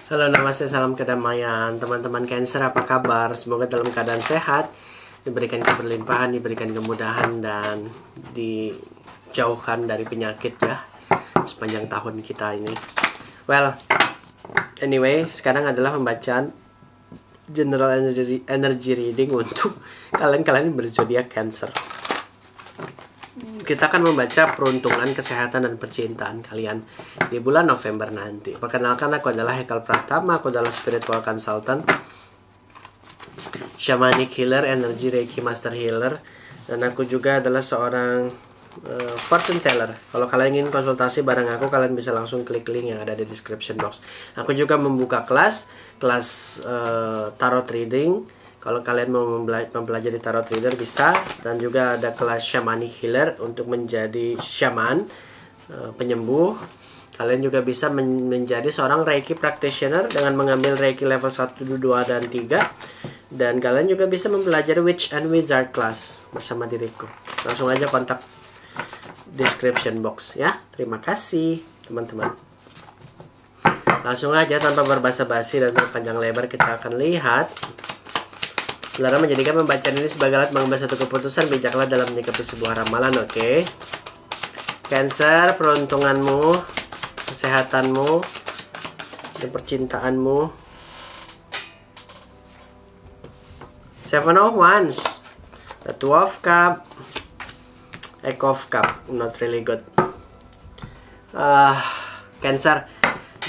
Halo, namaste, salam kedamaian. Teman-teman Cancer, apa kabar? Semoga dalam keadaan sehat, diberikan keberlimpahan, diberikan kemudahan, dan dijauhkan dari penyakit ya sepanjang tahun kita ini. Well, anyway, sekarang adalah pembacaan general energy reading untuk kalian berzodiak Cancer. Kita akan membaca peruntungan, kesehatan, dan percintaan kalian di bulan November nanti. Perkenalkan, aku adalah Hekal Pratama. Aku adalah spiritual consultant, shamanic healer, energy reiki master healer, dan aku juga adalah seorang fortune teller. Kalau kalian ingin konsultasi bareng aku, kalian bisa langsung klik link yang ada di description box. Aku juga membuka kelas tarot reading. Kalau kalian mau mempelajari tarot reader bisa, dan juga ada kelas shamanic healer untuk menjadi shaman, penyembuh. Kalian juga bisa menjadi seorang reiki practitioner dengan mengambil reiki level 1, 2, dan 3. Dan kalian juga bisa mempelajari witch and wizard class bersama diriku. Langsung aja kontak description box ya. Terima kasih teman-teman. Langsung aja tanpa berbasa-basi dan panjang lebar, kita akan lihat. Saudara menjadikan pembacaan ini sebagai alat mengambil satu keputusan, bijaklah dalam menyikapi sebuah ramalan, oke? Cancer, peruntunganmu, kesehatanmu, dan percintaanmu. Seven of Wands, the Two of Cup, Eight of Cup, not really good. Cancer,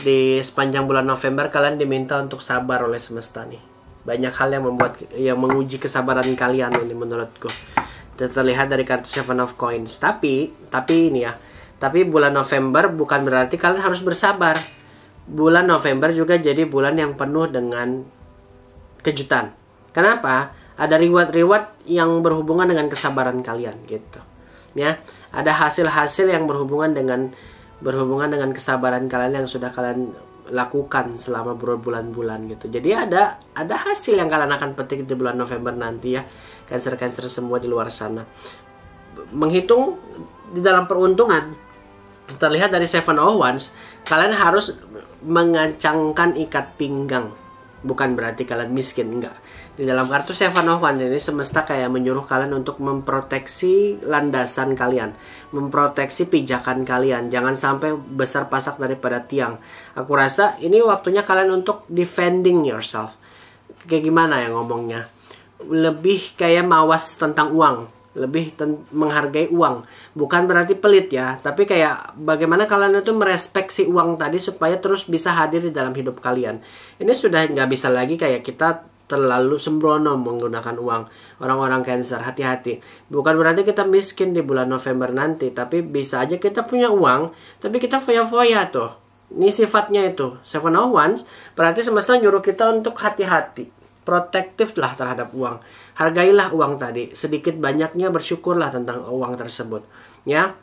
di sepanjang bulan November kalian diminta untuk sabar oleh semesta nih. Banyak hal yang menguji kesabaran kalian ini menurutku. Terlihat dari kartu Seven of Coins. Tapi ini ya. Tapi bulan November bukan berarti kalian harus bersabar. Bulan November juga jadi bulan yang penuh dengan kejutan. Kenapa? Ada reward yang berhubungan dengan kesabaran kalian gitu. Ya, ada hasil-hasil yang berhubungan dengan kesabaran kalian yang sudah kalian lakukan selama berbulan-bulan gitu. Jadi ada hasil yang kalian akan petik di bulan November nanti ya. Cancer-cancer semua di luar sana. Menghitung di dalam peruntungan, terlihat dari Seven of Wands, kalian harus mengancangkan ikat pinggang. Bukan berarti kalian miskin, enggak. Di dalam kartu Seven of Wands ini semesta kayak menyuruh kalian untuk memproteksi landasan kalian, memproteksi pijakan kalian, jangan sampai besar pasak daripada tiang. Aku rasa ini waktunya kalian untuk defending yourself. Kayak gimana ya ngomongnya? Lebih kayak mawas tentang uang, lebih menghargai uang. Bukan berarti pelit ya, tapi kayak bagaimana kalian itu merespek si uang tadi supaya terus bisa hadir di dalam hidup kalian. Ini sudah nggak bisa lagi kayak kita terlalu sembrono menggunakan uang. Orang-orang Cancer, hati-hati. Bukan berarti kita miskin di bulan November nanti, tapi bisa aja kita punya uang, tapi kita foya-foya tuh. Ini sifatnya itu. Seven of Wands berarti semesta nyuruh kita untuk hati-hati. Protektif lah terhadap uang. Hargailah uang tadi. Sedikit banyaknya bersyukurlah tentang uang tersebut. Ya.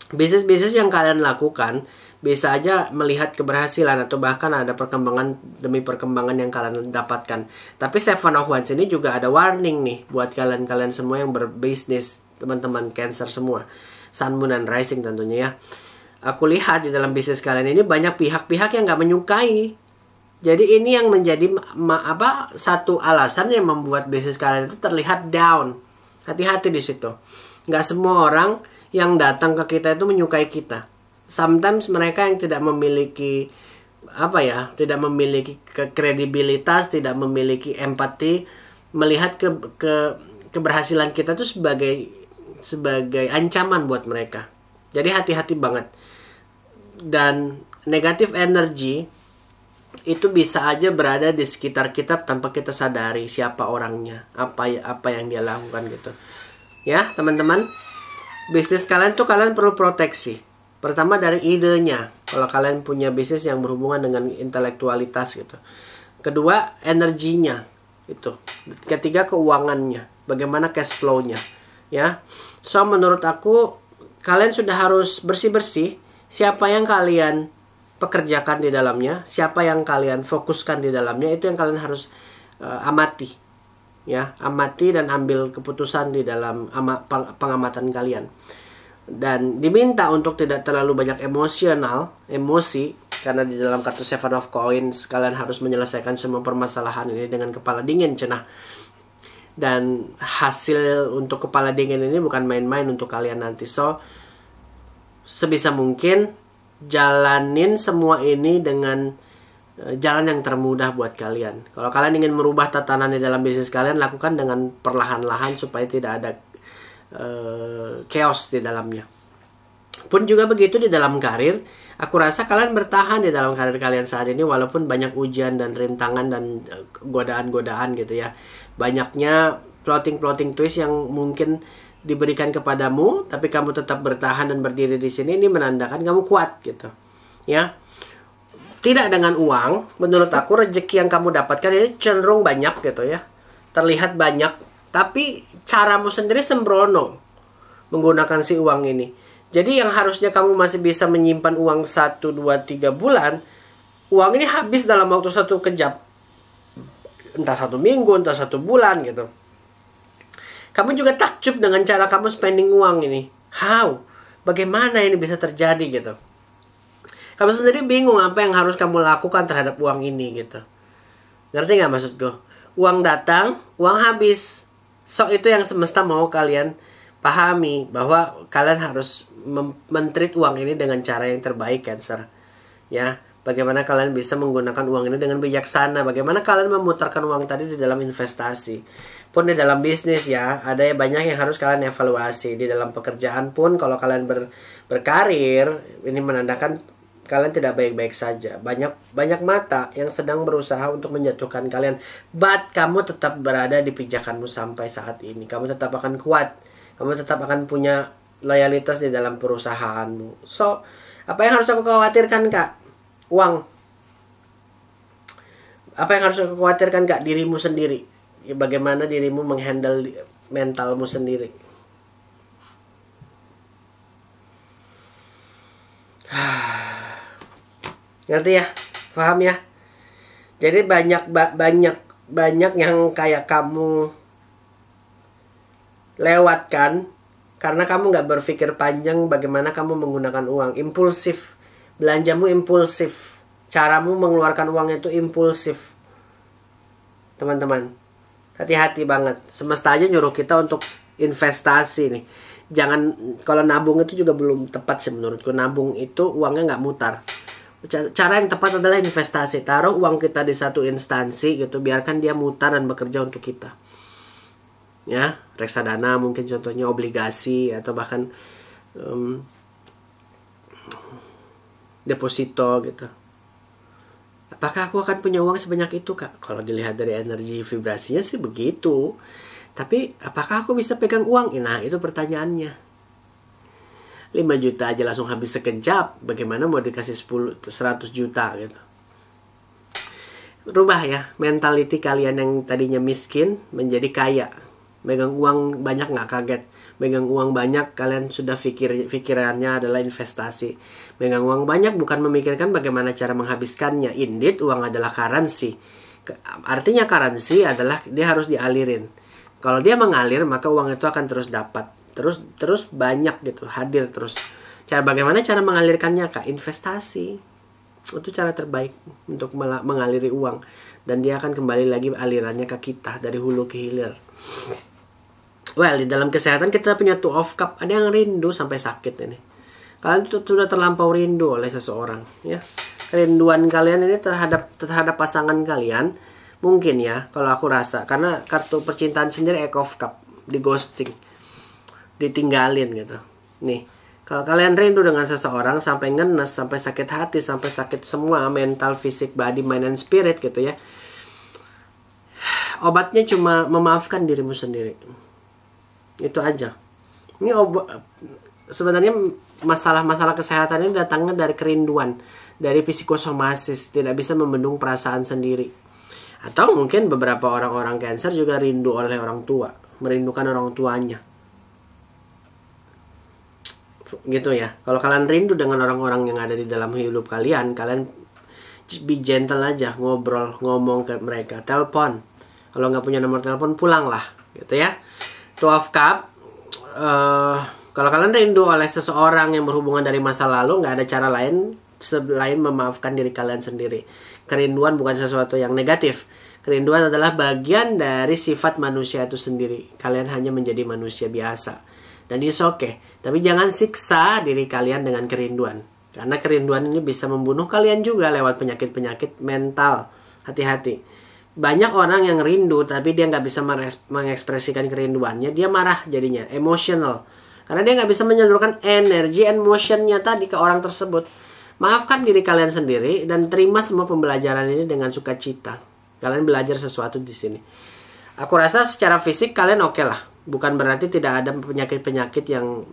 Bisnis-bisnis yang kalian lakukan bisa aja melihat keberhasilan atau bahkan ada perkembangan demi perkembangan yang kalian dapatkan. Tapi Seven of Wands ini juga ada warning nih buat kalian semua yang berbisnis, teman-teman Cancer semua. Sun, Moon, dan Rising tentunya ya. Aku lihat di dalam bisnis kalian ini banyak pihak-pihak yang gak menyukai. Jadi ini yang menjadi satu alasan yang membuat bisnis kalian itu terlihat down. Hati-hati di situ. Gak semua orang yang datang ke kita itu menyukai kita. Sometimes mereka yang tidak memiliki tidak memiliki kredibilitas, tidak memiliki empati, melihat keberhasilan kita itu sebagai ancaman buat mereka. Jadi hati-hati banget. Dan negatif energy itu bisa aja berada di sekitar kita tanpa kita sadari siapa orangnya, apa yang dia lakukan gitu. Ya, teman-teman. Bisnis kalian tuh kalian perlu proteksi. Pertama dari idenya. Kalau kalian punya bisnis yang berhubungan dengan intelektualitas gitu. Kedua, energinya. Itu. Ketiga, keuangannya. Bagaimana cash flow-nya. Ya. So, menurut aku kalian sudah harus bersih-bersih siapa yang kalian pekerjakan di dalamnya, siapa yang kalian fokuskan di dalamnya, itu yang kalian harus amati. Ya, amati dan ambil keputusan di dalam pengamatan kalian. Dan diminta untuk tidak terlalu banyak emosi karena di dalam kartu Seven of Coins kalian harus menyelesaikan semua permasalahan ini dengan kepala dingin, cenah. Dan hasil untuk kepala dingin ini bukan main-main untuk kalian nanti. So, sebisa mungkin jalanin semua ini dengan jalan yang termudah buat kalian. Kalau kalian ingin merubah tatanan di dalam bisnis kalian, lakukan dengan perlahan-lahan supaya tidak ada chaos di dalamnya. Pun juga begitu di dalam karir. Aku rasa kalian bertahan di dalam karir kalian saat ini walaupun banyak ujian dan rintangan dan godaan-godaan gitu ya. Banyaknya plotting twist yang mungkin diberikan kepadamu, tapi kamu tetap bertahan dan berdiri di sini. Ini menandakan kamu kuat gitu. Ya. Tidak dengan uang, menurut aku rezeki yang kamu dapatkan ini cenderung banyak gitu ya. Terlihat banyak, tapi caramu sendiri sembrono menggunakan si uang ini. Jadi yang harusnya kamu masih bisa menyimpan uang 1, 2, 3 bulan, uang ini habis dalam waktu 1 kejap. Entah 1 minggu, entah 1 bulan gitu. Kamu juga takjub dengan cara kamu spending uang ini. How? Bagaimana ini bisa terjadi gitu? Kamu sendiri bingung apa yang harus kamu lakukan terhadap uang ini gitu. Ngerti gak maksudku? Uang datang, uang habis. So itu yang semesta mau kalian pahami, bahwa kalian harus men-treat uang ini dengan cara yang terbaik, Cancer. Ya, bagaimana kalian bisa menggunakan uang ini dengan bijaksana, bagaimana kalian memutarkan uang tadi di dalam investasi. Pun di dalam bisnis ya, ada banyak yang harus kalian evaluasi. Di dalam pekerjaan pun kalau kalian berkarir, ini menandakan kalian tidak baik-baik saja. Banyak mata yang sedang berusaha untuk menjatuhkan kalian. But kamu tetap berada di pijakanmu sampai saat ini. Kamu tetap akan kuat. Kamu tetap akan punya loyalitas di dalam perusahaanmu. So, apa yang harus aku khawatirkan, Kak? Uang. Apa yang harus aku khawatirkan, Kak? Dirimu sendiri. Ya, bagaimana dirimu menghandle mentalmu sendiri. Ngerti ya? Paham ya? Jadi banyak yang kayak kamu lewatkan karena kamu gak berpikir panjang bagaimana kamu menggunakan uang. Impulsif. Belanjamu impulsif. Caramu mengeluarkan uang itu impulsif. Teman-teman, hati-hati banget. Semesta aja nyuruh kita untuk investasi nih. Jangan, kalau nabung itu juga belum tepat sih menurutku. Nabung itu uangnya gak mutar. Cara yang tepat adalah investasi. Taruh uang kita di satu instansi gitu, biarkan dia mutar dan bekerja untuk kita. Ya, reksadana mungkin contohnya, obligasi, atau bahkan deposito gitu. Apakah aku akan punya uang sebanyak itu, Kak? Kalau dilihat dari energi vibrasinya sih begitu. Tapi apakah aku bisa pegang uang? Nah, itu pertanyaannya. 5 juta aja langsung habis sekejap. Bagaimana mau dikasih 100 juta gitu. Rubah ya mentality kalian yang tadinya miskin menjadi kaya. Megang uang banyak gak kaget. Megang uang banyak kalian sudah pikirannya adalah investasi. Megang uang banyak bukan memikirkan bagaimana cara menghabiskannya. Indeed, uang adalah currency. Artinya currency adalah dia harus dialirin. Kalau dia mengalir, maka uang itu akan terus dapat. Terus banyak gitu, hadir terus. Bagaimana cara mengalirkannya, Kak? Investasi. Itu cara terbaik untuk mengaliri uang. Dan dia akan kembali lagi alirannya ke kita, dari hulu ke hilir. Well, di dalam kesehatan kita punya Two of Cup. Ada yang rindu sampai sakit ini. Kalian sudah terlampau rindu oleh seseorang, ya. Kerinduan kalian ini terhadap pasangan kalian, mungkin ya, kalau aku rasa. Karena kartu percintaan sendiri Eight of Cup, di ghosting, ditinggalin gitu. Nih, kalau kalian rindu dengan seseorang sampai ngenes, sampai sakit hati, sampai sakit semua, mental, fisik, body, mind, and spirit gitu ya. Obatnya cuma memaafkan dirimu sendiri. Itu aja. Ini sebenarnya masalah-masalah kesehatan ini datangnya dari kerinduan, dari psikosomasis, tidak bisa membendung perasaan sendiri. Atau mungkin beberapa orang-orang Cancer juga rindu oleh orang tua, merindukan orang tuanya. Gitu ya. Kalau kalian rindu dengan orang-orang yang ada di dalam hidup kalian be gentle aja, ngomong ke mereka, telepon. Kalau nggak punya nomor telepon, pulanglah, gitu ya. Two of Cup. Kalau kalian rindu oleh seseorang yang berhubungan dari masa lalu, nggak ada cara lain selain memaafkan diri kalian sendiri. Kerinduan bukan sesuatu yang negatif. Kerinduan adalah bagian dari sifat manusia itu sendiri. Kalian hanya menjadi manusia biasa. Dan it's okay. Tapi jangan siksa diri kalian dengan kerinduan. Karena kerinduan ini bisa membunuh kalian juga lewat penyakit-penyakit mental. Hati-hati. Banyak orang yang rindu tapi dia nggak bisa mengekspresikan kerinduannya. Dia marah jadinya, emotional. Karena dia nggak bisa menyalurkan energi emotionnya tadi ke orang tersebut. Maafkan diri kalian sendiri dan terima semua pembelajaran ini dengan sukacita. Kalian belajar sesuatu di sini. Aku rasa secara fisik kalian oke lah. Bukan berarti tidak ada penyakit-penyakit yang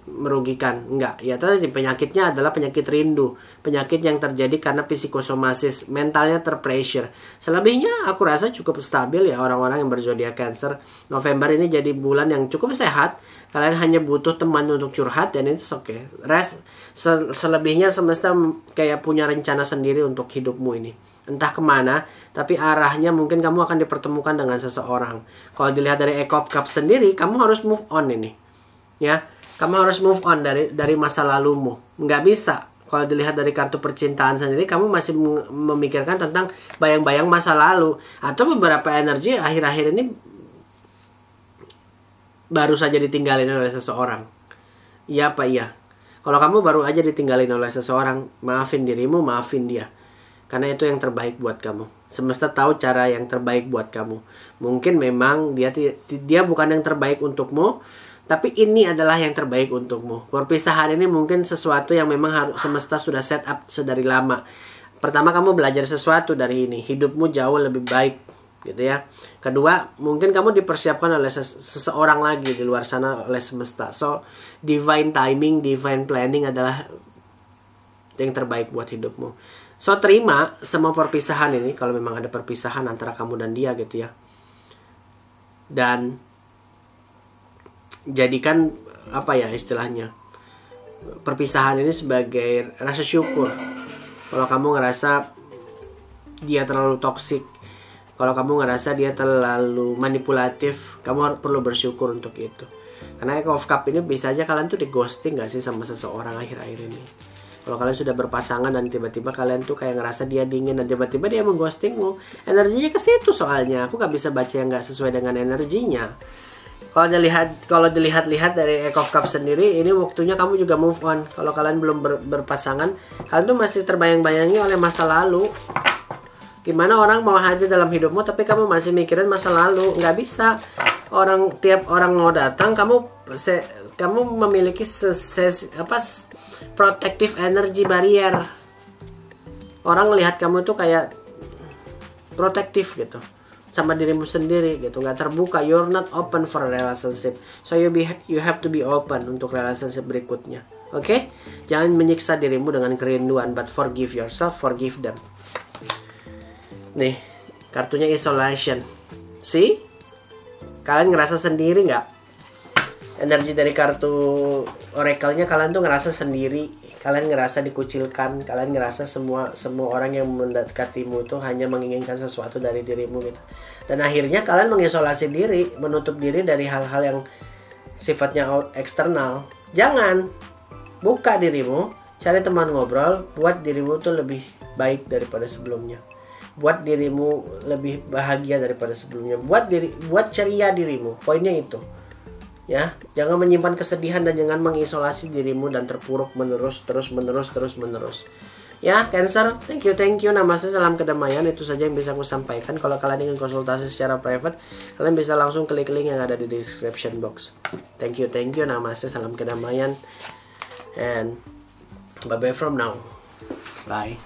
merugikan. Enggak. Ya tadi penyakitnya adalah penyakit rindu. Penyakit yang terjadi karena psikosomasis. Mentalnya terpressure. Selebihnya aku rasa cukup stabil ya orang-orang yang berzodiak Cancer. November ini jadi bulan yang cukup sehat. Kalian hanya butuh teman untuk curhat dan itu oke. Selebihnya semesta kayak punya rencana sendiri untuk hidupmu ini. Entah kemana, tapi arahnya mungkin kamu akan dipertemukan dengan seseorang. Kalau dilihat dari Eight of Cups sendiri, kamu harus move on ini. Ya, kamu harus move on dari masa lalumu. Nggak bisa. Kalau dilihat dari kartu percintaan sendiri, kamu masih memikirkan tentang bayang-bayang masa lalu. Atau beberapa energi akhir-akhir ini baru saja ditinggalin oleh seseorang. Iya apa iya? Kalau kamu baru aja ditinggalin oleh seseorang, maafin dirimu, maafin dia. Karena itu yang terbaik buat kamu. Semesta tahu cara yang terbaik buat kamu. Mungkin memang dia bukan yang terbaik untukmu, tapi ini adalah yang terbaik untukmu. Perpisahan ini mungkin sesuatu yang memang harus semesta sudah set up sedari lama. Pertama, kamu belajar sesuatu dari ini. Hidupmu jauh lebih baik, gitu ya. Kedua, mungkin kamu dipersiapkan oleh seseorang lagi di luar sana oleh semesta. So, divine timing, divine planning adalah yang terbaik buat hidupmu. So, terima semua perpisahan ini kalau memang ada perpisahan antara kamu dan dia gitu ya. Dan jadikan apa ya istilahnya, perpisahan ini sebagai rasa syukur. Kalau kamu ngerasa dia terlalu toksik, kalau kamu ngerasa dia terlalu manipulatif, kamu perlu bersyukur untuk itu. Karena Eight of Cups ini bisa aja kalian tuh di ghosting gak sih sama seseorang akhir-akhir ini. Kalau kalian sudah berpasangan dan tiba-tiba kalian tuh kayak ngerasa dia dingin dan tiba-tiba dia mengghostingmu, energinya ke situ soalnya. Aku gak bisa baca yang gak sesuai dengan energinya. Kalau dilihat-lihat dari Eight of Cups sendiri, ini waktunya kamu juga move on. Kalau kalian belum berpasangan, kalian tuh masih terbayang-bayangi oleh masa lalu. Gimana orang mau hadir dalam hidupmu tapi kamu masih mikirin masa lalu? Nggak bisa. Tiap orang mau datang, kamu memiliki protective energy barrier. Orang lihat kamu tuh kayak protektif gitu sama dirimu sendiri gitu, nggak terbuka. You're not open for a relationship, so you have to be open untuk relationship berikutnya. Oke? Jangan menyiksa dirimu dengan kerinduan, but forgive yourself, forgive them. Nih, kartunya isolation. See? Kalian ngerasa sendiri nggak? Energi dari kartu oracle-nya, kalian tuh ngerasa sendiri. Kalian ngerasa dikucilkan. Kalian ngerasa semua orang yang mendekatimu itu hanya menginginkan sesuatu dari dirimu gitu. Dan akhirnya kalian mengisolasi diri, menutup diri dari hal-hal yang sifatnya eksternal. Jangan. Buka dirimu, cari teman ngobrol, buat dirimu tuh lebih baik daripada sebelumnya. Buat dirimu lebih bahagia daripada sebelumnya. Buat ceria dirimu. Poinnya itu. Ya, jangan menyimpan kesedihan dan jangan mengisolasi dirimu dan terpuruk terus menerus. Ya, Cancer, thank you. Namaste, salam kedamaian. Itu saja yang bisa aku sampaikan. Kalau kalian ingin konsultasi secara private, kalian bisa langsung klik link yang ada di description box. Thank you. Namaste, salam kedamaian. And bye-bye from now. Bye.